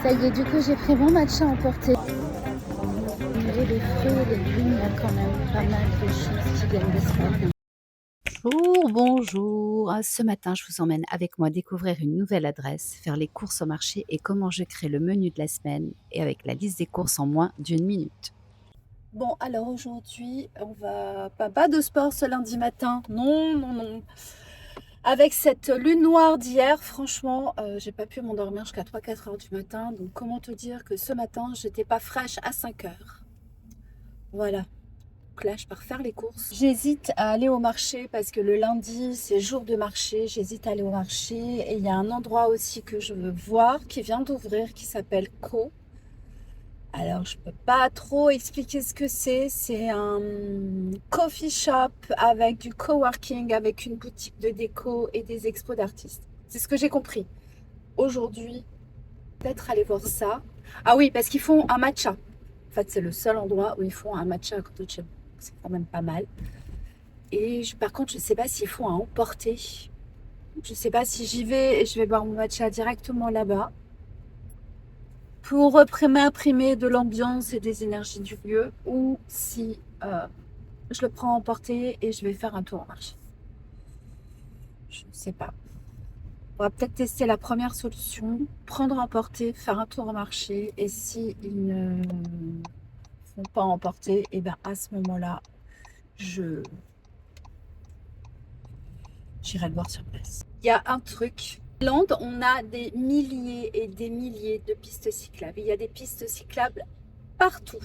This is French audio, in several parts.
Ça y est, du coup, j'ai pris mon matcha à emporter. Au niveau des fruits et légumes, il y a quand même pas mal de choses qui viennent d'Espagne. Bonjour, bonjour. Ce matin, je vous emmène avec moi découvrir une nouvelle adresse, faire les courses au marché et comment je crée le menu de la semaine et avec la liste des courses en moins d'une minute. Bon, alors aujourd'hui, on va pas de sport ce lundi matin. Non, non, non. Avec cette lune noire d'hier, franchement, j'ai pas pu m'endormir jusqu'à 3-4 heures du matin. Donc, comment te dire que ce matin, j'étais pas fraîche à 5 heures. Voilà. Donc là, je pars faire les courses. J'hésite à aller au marché parce que le lundi, c'est jour de marché. J'hésite à aller au marché. Et il y a un endroit aussi que je veux voir qui vient d'ouvrir qui s'appelle Co. Alors, je peux pas trop expliquer ce que c'est. C'est un coffee shop avec du coworking, avec une boutique de déco et des expos d'artistes. C'est ce que j'ai compris. Aujourd'hui, peut-être aller voir ça. Ah oui, parce qu'ils font un matcha. En fait, c'est le seul endroit où ils font un matcha à côté de chez moi. C'est quand même pas mal. Et par contre, je ne sais pas s'ils font à emporter. Je ne sais pas si j'y vais et je vais boire mon matcha directement là-bas pour m'imprimer de l'ambiance et des énergies du lieu ou si je le prends à emporter et je vais faire un tour en marché. Je ne sais pas. On va peut-être tester la première solution, prendre à emporter, faire un tour au marché et si ils ne font pas emporter, et bien à ce moment-là, j'irai le voir sur place. Il y a un truc. En Irlande, on a des milliers et des milliers de pistes cyclables. Il y a des pistes cyclables partout.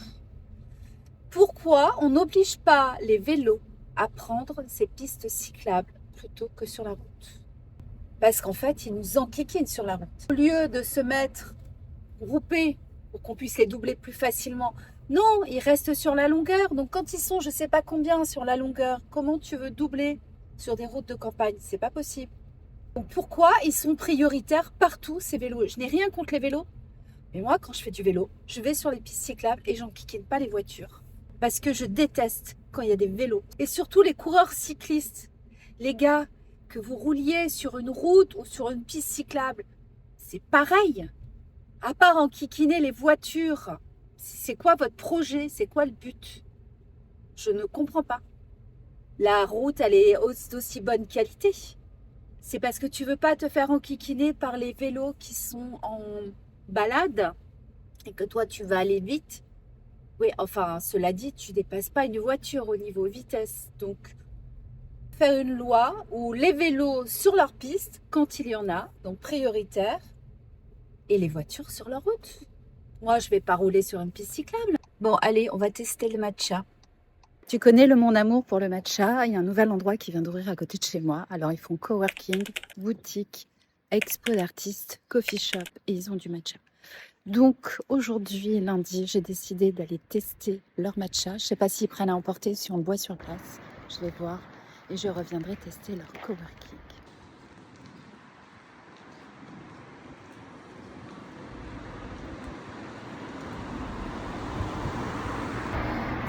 Pourquoi on n'oblige pas les vélos à prendre ces pistes cyclables plutôt que sur la route? Parce qu'en fait, ils nous enquiquinent sur la route. Au lieu de se mettre groupés pour qu'on puisse les doubler plus facilement, non, ils restent sur la longueur. Donc quand ils sont, je ne sais pas combien sur la longueur, comment tu veux doubler sur des routes de campagne? C'est pas possible. Donc pourquoi ils sont prioritaires partout, ces vélos? Je n'ai rien contre les vélos, mais moi, quand je fais du vélo, je vais sur les pistes cyclables et j'enquiquine pas les voitures. Parce que je déteste quand il y a des vélos. Et surtout les coureurs cyclistes. Les gars, que vous rouliez sur une route ou sur une piste cyclable, c'est pareil. À part enquiquiner les voitures, c'est quoi votre projet? C'est quoi le but? Je ne comprends pas. La route, elle est d'aussi bonne qualité. C'est parce que tu veux pas te faire enquiquiner par les vélos qui sont en balade et que toi, tu vas aller vite. Oui, enfin, cela dit, tu dépasses pas une voiture au niveau vitesse. Donc, faire une loi où les vélos sur leur piste, quand il y en a, donc prioritaire, et les voitures sur leur route. Moi, je vais pas rouler sur une piste cyclable. Bon, allez, on va tester le matcha. Tu connais mon amour pour le matcha. Il y a un nouvel endroit qui vient d'ouvrir à côté de chez moi. Alors, ils font coworking, boutique, expo d'artistes, coffee shop et ils ont du matcha. Donc aujourd'hui, lundi, j'ai décidé d'aller tester leur matcha. Je ne sais pas s'ils prennent à emporter, si on le boit sur place. Je vais voir et je reviendrai tester leur coworking.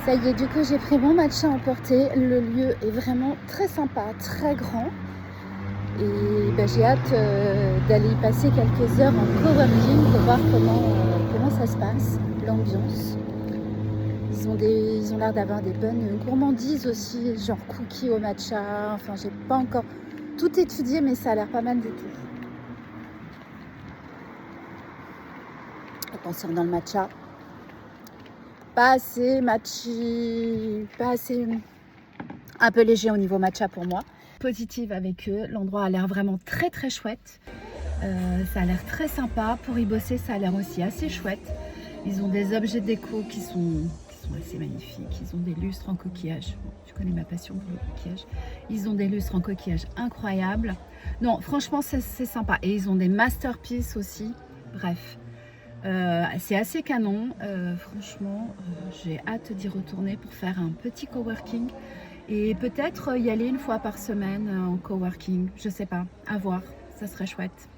Ça y est, du coup, j'ai pris mon matcha à emporter. Le lieu est vraiment très sympa, très grand. Et ben, j'ai hâte d'aller y passer quelques heures en coworking pour voir comment ça se passe, l'ambiance. Ils ont l'air d'avoir des bonnes gourmandises aussi, genre cookies au matcha. Enfin, j'ai pas encore tout étudié, mais ça a l'air pas mal du tout. Attention dans le matcha. Pas assez matchi, pas assez un peu léger au niveau matcha pour moi. Positive avec eux, l'endroit a l'air vraiment très très chouette. Ça a l'air très sympa. Pour y bosser, ça a l'air aussi assez chouette. Ils ont des objets déco qui sont assez magnifiques. Ils ont des lustres en coquillage. Bon, tu connais ma passion pour le coquillage. Ils ont des lustres en coquillage incroyables. Non, franchement, c'est sympa. Et ils ont des masterpieces aussi. Bref, c'est assez canon. Franchement, j'ai hâte d'y retourner pour faire un petit coworking. Et peut-être y aller une fois par semaine en coworking. Je sais pas, à voir. Ça serait chouette.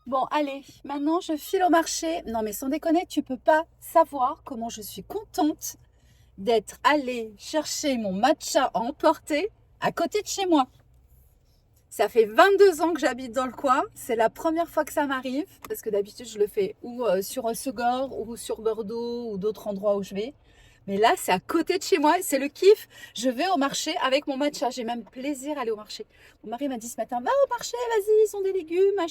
Bon, allez, maintenant je file au marché. Non, mais sans déconner, tu peux pas savoir comment je suis contente d'être allée chercher mon matcha à emporter à côté de chez moi. Ça fait 22 ans que j'habite dans le coin. C'est la première fois que ça m'arrive parce que d'habitude, je le fais ou sur Segor ou sur Bordeaux ou d'autres endroits où je vais. Mais là, c'est à côté de chez moi. C'est le kiff. Je vais au marché avec mon matcha. J'ai même plaisir à aller au marché. Mon mari m'a dit ce matin, va au marché, vas-y, ils ont des légumes.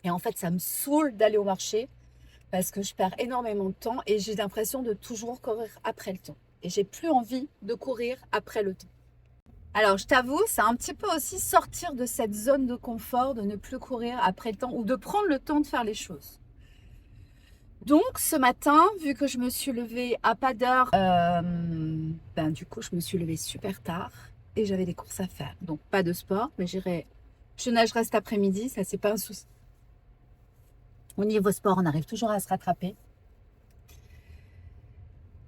Et en fait, ça me saoule d'aller au marché parce que je perds énormément de temps et j'ai l'impression de toujours courir après le temps. Et j'ai plus envie de courir après le temps. Alors, je t'avoue, c'est un petit peu aussi sortir de cette zone de confort, de ne plus courir après le temps ou de prendre le temps de faire les choses. Donc, ce matin, vu que je me suis levée à pas d'heure, du coup, je me suis levée super tard et j'avais des courses à faire. Donc, pas de sport, mais je nagerai cet après-midi, ça, c'est pas un souci. Au niveau sport, on arrive toujours à se rattraper.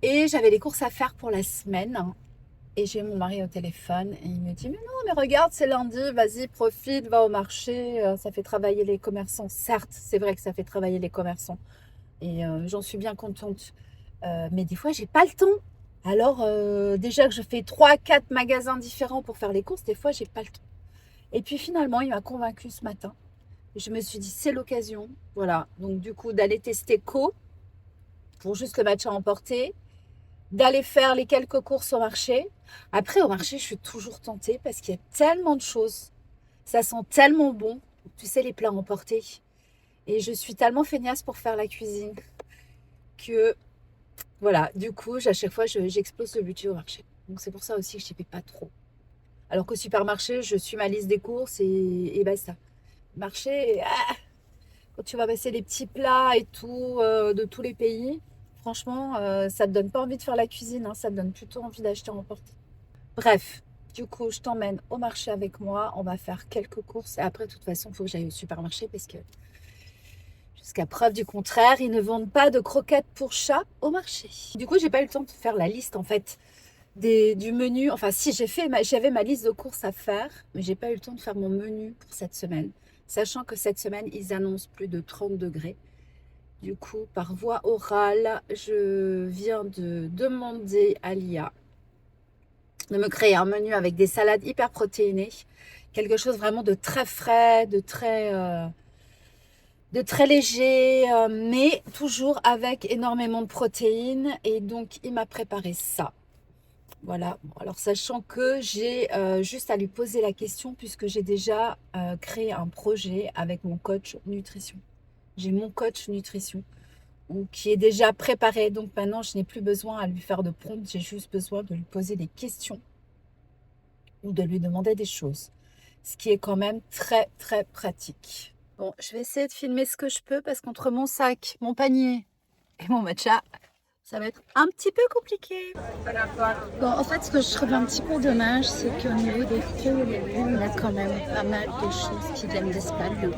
Et j'avais les courses à faire pour la semaine. Et j'ai mon mari au téléphone et il me dit « Mais non, mais regarde, c'est lundi, vas-y, profite, va au marché, ça fait travailler les commerçants. » Certes, c'est vrai que ça fait travailler les commerçants et j'en suis bien contente. Mais des fois, j'ai pas le temps. Alors, déjà que je fais 3-4 magasins différents pour faire les courses, des fois, j'ai pas le temps. Et puis finalement, il m'a convaincue ce matin. Et je me suis dit « C'est l'occasion. » Voilà, donc du coup, d'aller tester Co pour juste le match à emporter, d'aller faire les quelques courses au marché. Après, au marché, je suis toujours tentée parce qu'il y a tellement de choses. Ça sent tellement bon. Tu sais, les plats emportés. Et je suis tellement feignasse pour faire la cuisine que, voilà, du coup, à chaque fois, j'explose le budget au marché. Donc, c'est pour ça aussi que je n'y vais pas trop. Alors qu'au supermarché, je suis ma liste des courses et basta. Marché, quand tu vas passer les petits plats et tout, de tous les pays, franchement, ça ne te donne pas envie de faire la cuisine, hein, ça te donne plutôt envie d'acheter en emporter. Bref, du coup, je t'emmène au marché avec moi. On va faire quelques courses. Et après, de toute façon, il faut que j'aille au supermarché parce que, jusqu'à preuve du contraire, ils ne vendent pas de croquettes pour chat au marché. Du coup, j'ai pas eu le temps de faire la liste, en fait, du menu. Enfin, si, j'avais ma liste de courses à faire, mais j'ai pas eu le temps de faire mon menu pour cette semaine. Sachant que cette semaine, ils annoncent plus de 30 degrés. Du coup, par voie orale, je viens de demander à l'IA de me créer un menu avec des salades hyper protéinées, quelque chose vraiment de très frais, de très léger, mais toujours avec énormément de protéines. Et donc, il m'a préparé ça. Voilà. Alors, sachant que j'ai juste à lui poser la question puisque j'ai déjà créé un projet avec mon coach nutrition. J'ai mon coach nutrition qui est déjà préparé. Donc, maintenant, je n'ai plus besoin à lui faire de prompt. J'ai juste besoin de lui poser des questions ou de lui demander des choses, ce qui est quand même très très pratique. Bon, je vais essayer de filmer ce que je peux parce qu'entre mon sac, mon panier et mon matcha, ça va être un petit peu compliqué. Bon, en fait, ce que je trouve un petit peu dommage, c'est qu'au niveau des fruits et légumes, on a quand même pas mal de choses qui viennent d'Espagne.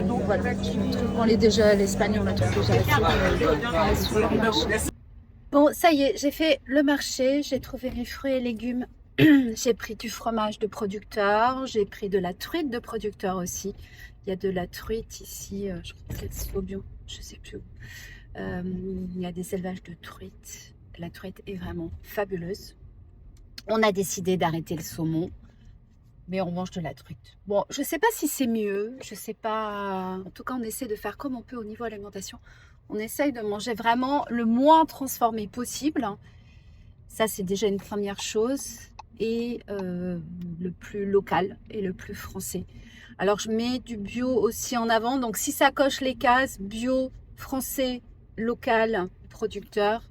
Donc voilà, je trouve qu'on est déjà à l'Espagne, on la trouve déjà assez dans les supermarchés. Bon, ça y est, j'ai fait le marché, j'ai trouvé mes fruits et légumes. J'ai pris du fromage de producteur, j'ai pris de la truite de producteur aussi. Il y a de la truite ici, je crois que c'est au bio, je ne sais plus où. Il y a des élevages de truite. La truite est vraiment fabuleuse. On a décidé d'arrêter le saumon, mais on mange de la truite. Bon, je ne sais pas si c'est mieux, je ne sais pas. En tout cas, on essaie de faire comme on peut au niveau alimentation. On essaye de manger vraiment le moins transformé possible. Ça, c'est déjà une première chose. Et le plus local et le plus français. Alors, je mets du bio aussi en avant. Donc, si ça coche les cases bio, français, local, producteur,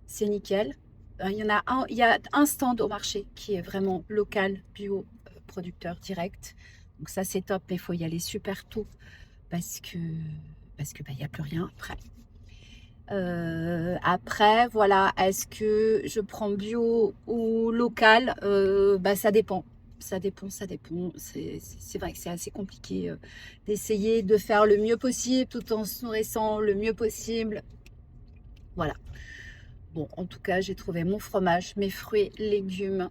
c'est nickel. Il y a un stand au marché qui est vraiment local, bio, producteur direct. Donc, ça, c'est top. Mais il faut y aller super tôt parce que il n'y a plus rien après. Après, voilà, est-ce que je prends bio ou local? Ça dépend. Ça dépend. C'est vrai que c'est assez compliqué d'essayer de faire le mieux possible tout en se nourrissant le mieux possible. Voilà. Bon, en tout cas, j'ai trouvé mon fromage, mes fruits, légumes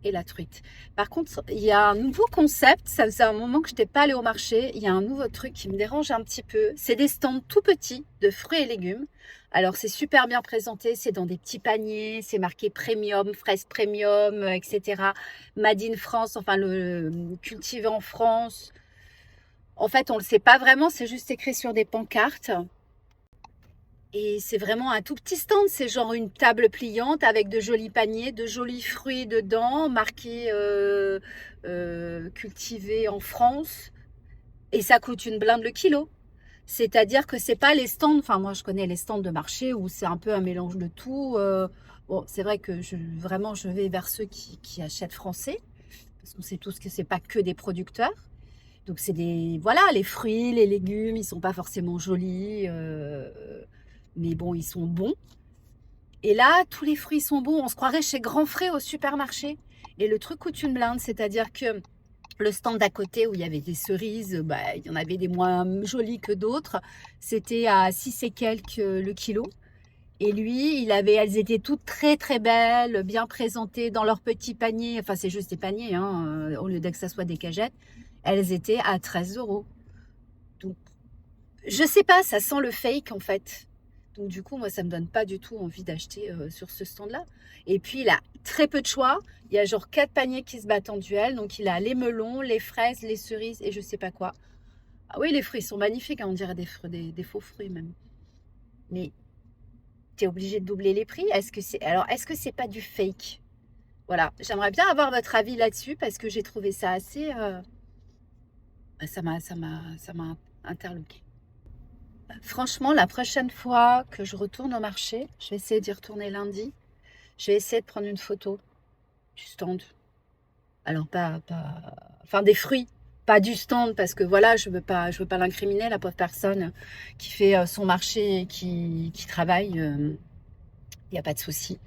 et la truite. Par contre, il y a un nouveau concept, ça faisait un moment que je n'étais pas allée au marché, il y a un nouveau truc qui me dérange un petit peu, c'est des stands tout petits de fruits et légumes. Alors c'est super bien présenté, c'est dans des petits paniers, c'est marqué premium, fraise premium, etc. Made in France, enfin cultivé en France. En fait, on ne le sait pas vraiment, c'est juste écrit sur des pancartes. Et c'est vraiment un tout petit stand, c'est genre une table pliante avec de jolis paniers, de jolis fruits dedans, marqués cultivés en France. Et ça coûte une blinde le kilo. C'est-à-dire que c'est pas les stands, enfin moi je connais les stands de marché où c'est un peu un mélange de tout. Bon, c'est vrai que vraiment je vais vers ceux qui achètent français, parce qu'on sait tous que c'est pas que des producteurs. Donc c'est des, voilà, les fruits, les légumes, ils sont pas forcément jolis, mais bon, ils sont bons. Et là, tous les fruits sont bons. On se croirait chez Grand Frais au supermarché. Et le truc coûte une blinde, c'est-à-dire que le stand d'à côté où il y avait des cerises, bah, il y en avait des moins jolies que d'autres. C'était à 6 et quelques le kilo. Et lui, elles étaient toutes très très belles, bien présentées dans leurs petits paniers. Enfin, c'est juste des paniers, hein, au lieu que ça soit des cagettes. Elles étaient à 13 euros. Donc, je sais pas, ça sent le fake en fait. Donc du coup, moi, ça me donne pas du tout envie d'acheter sur ce stand-là. Et puis, il a très peu de choix. Il y a genre 4 paniers qui se battent en duel. Donc, il a les melons, les fraises, les cerises et je sais pas quoi. Ah oui, les fruits sont magnifiques, hein, on dirait des faux fruits même. Mais tu es obligé de doubler les prix. Est-ce que c'est pas du fake? Voilà, j'aimerais bien avoir votre avis là-dessus parce que j'ai trouvé ça assez... ça m'a interloqué. Franchement, la prochaine fois que je retourne au marché, je vais essayer d'y retourner lundi. Je vais essayer de prendre une photo du stand. Alors enfin des fruits, pas du stand parce que voilà, je veux pas l'incriminer la pauvre personne qui fait son marché et qui travaille. Il n'y a pas de souci.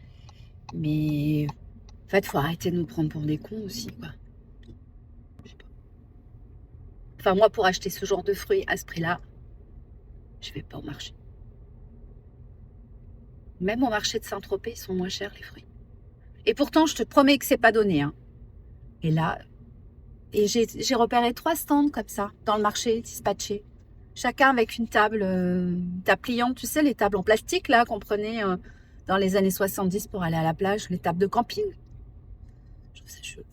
Mais en fait, faut arrêter de nous prendre pour des cons aussi, quoi. Je sais pas. Enfin, moi, pour acheter ce genre de fruits à ce prix-là, je vais pas au marché. Même au marché de Saint-Tropez, ils sont moins chers les fruits. Et pourtant, je te promets que c'est pas donné, hein. Et là, j'ai repéré 3 stands comme ça, dans le marché, dispatchés. Chacun avec une table pliante, tu sais, les tables en plastique là qu'on prenait dans les années 70 pour aller à la plage, les tables de camping. Je trouve ça chelou.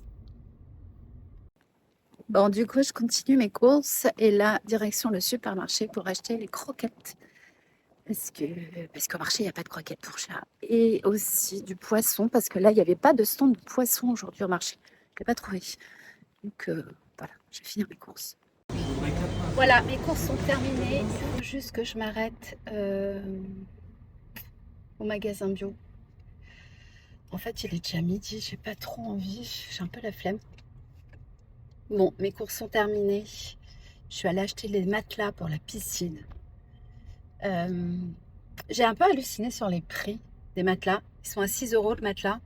Bon, du coup, je continue mes courses et là, direction le supermarché pour acheter les croquettes. Parce qu'au marché, il n'y a pas de croquettes pour chat. Et aussi du poisson, parce que là, il n'y avait pas de stand de poisson aujourd'hui au marché. Je n'ai pas trouvé. Donc voilà, je vais finir mes courses. Voilà, mes courses sont terminées. Il faut juste que je m'arrête au magasin bio. En fait, il est déjà midi, j'ai pas trop envie, j'ai un peu la flemme. Bon, mes courses sont terminées. Je suis allée acheter les matelas pour la piscine. J'ai un peu halluciné sur les prix des matelas. Ils sont à 6 euros le matelas.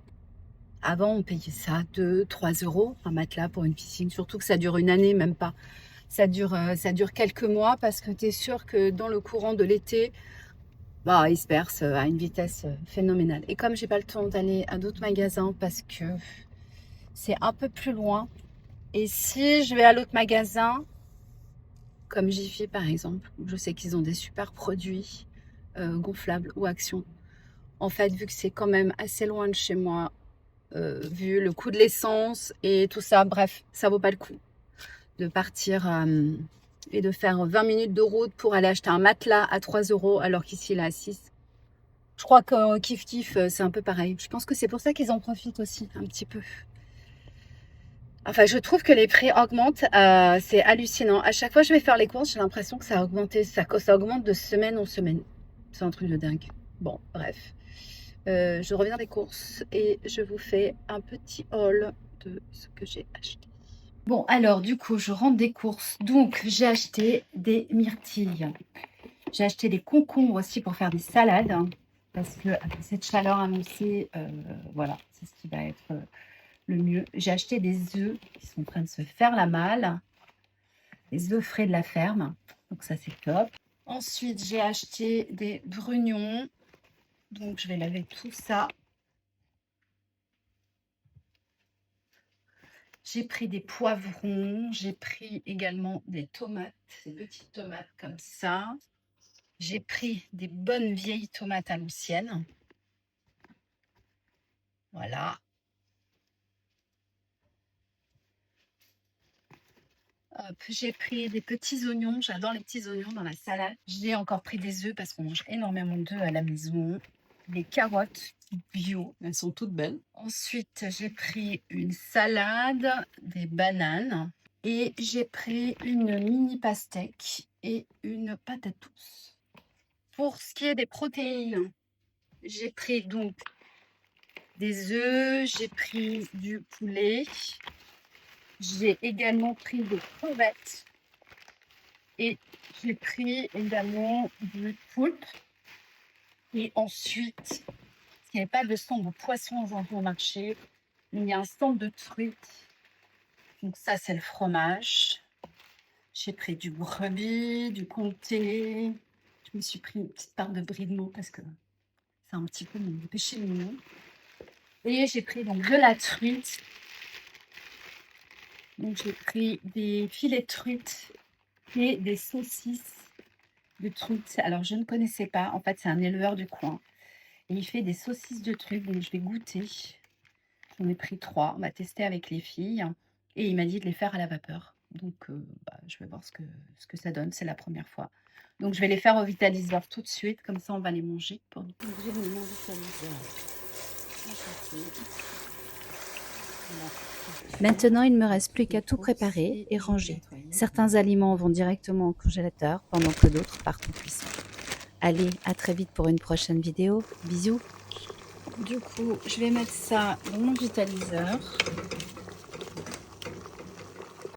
Avant, on payait ça 2, 3 euros un matelas pour une piscine. Surtout que ça dure une année, même pas. Ça dure quelques mois parce que tu es sûr que dans le courant de l'été, bah, il se perce à une vitesse phénoménale. Et comme j'ai pas le temps d'aller à d'autres magasins parce que c'est un peu plus loin, et si je vais à l'autre magasin, comme Jiffy par exemple, je sais qu'ils ont des super produits gonflables ou Action. En fait, vu que c'est quand même assez loin de chez moi, vu le coût de l'essence et tout ça, bref, ça vaut pas le coup de partir et de faire 20 minutes de route pour aller acheter un matelas à 3 euros alors qu'ici il est à 6. Je crois que kiff kiff, c'est un peu pareil. Je pense que c'est pour ça qu'ils en profitent aussi un petit peu. Enfin, je trouve que les prix augmentent, c'est hallucinant. À chaque fois que je vais faire les courses, j'ai l'impression que ça a augmenté, ça augmente de semaine en semaine. C'est un truc de dingue. Bon, bref. Je reviens des courses et je vous fais un petit haul de ce que j'ai acheté. Bon, alors du coup, je rentre des courses. Donc, j'ai acheté des myrtilles. J'ai acheté des concombres aussi pour faire des salades. Parce que avec cette chaleur annoncée, voilà, c'est ce qui va être le mieux. J'ai acheté des œufs qui sont en train de se faire la malle. Les œufs frais de la ferme. Donc ça, c'est top. Ensuite, j'ai acheté des brugnons. Donc, je vais laver tout ça. J'ai pris des poivrons, j'ai pris également des tomates, des petites tomates comme ça. J'ai pris des bonnes vieilles tomates à l'ancienne. Voilà. Hop, j'ai pris des petits oignons, j'adore les petits oignons dans la salade. J'ai encore pris des œufs parce qu'on mange énormément d'œufs à la maison. Des carottes bio. Elles sont toutes belles. Ensuite, j'ai pris une salade, des bananes et j'ai pris une mini pastèque et une patate douce. Pour ce qui est des protéines, j'ai pris donc des œufs, j'ai pris du poulet, j'ai également pris des crevettes et j'ai pris également du poulpe. Et ensuite, parce qu'il n'y avait pas de stand de poisson aujourd'hui au marché, il y a un stand de truites. Donc ça, c'est le fromage. J'ai pris du brebis, du comté. Je me suis pris une petite part de brie de Meaux parce que c'est un petit peu mon péché mignon. Et j'ai pris donc de la truite. Donc j'ai pris des filets de truite et des saucisses de truite. Alors je ne connaissais pas. En fait, c'est un éleveur du coin. Et il fait des saucisses de truite. Donc je vais goûter. J'en ai pris 3. On va tester avec les filles. Et il m'a dit de les faire à la vapeur. Donc je vais voir ce que ça donne. C'est la première fois. Donc je vais les faire au vitaliseur tout de suite. Comme ça, on va les manger. Pour nous. Donc j'ai mis mon vitaliseur. Maintenant, il ne me reste plus qu'à tout préparer et ranger. Certains aliments vont directement au congélateur, pendant que d'autres partent en cuisson. Allez, à très vite pour une prochaine vidéo. Bisous. Du coup, je vais mettre ça dans mon vitaliseur.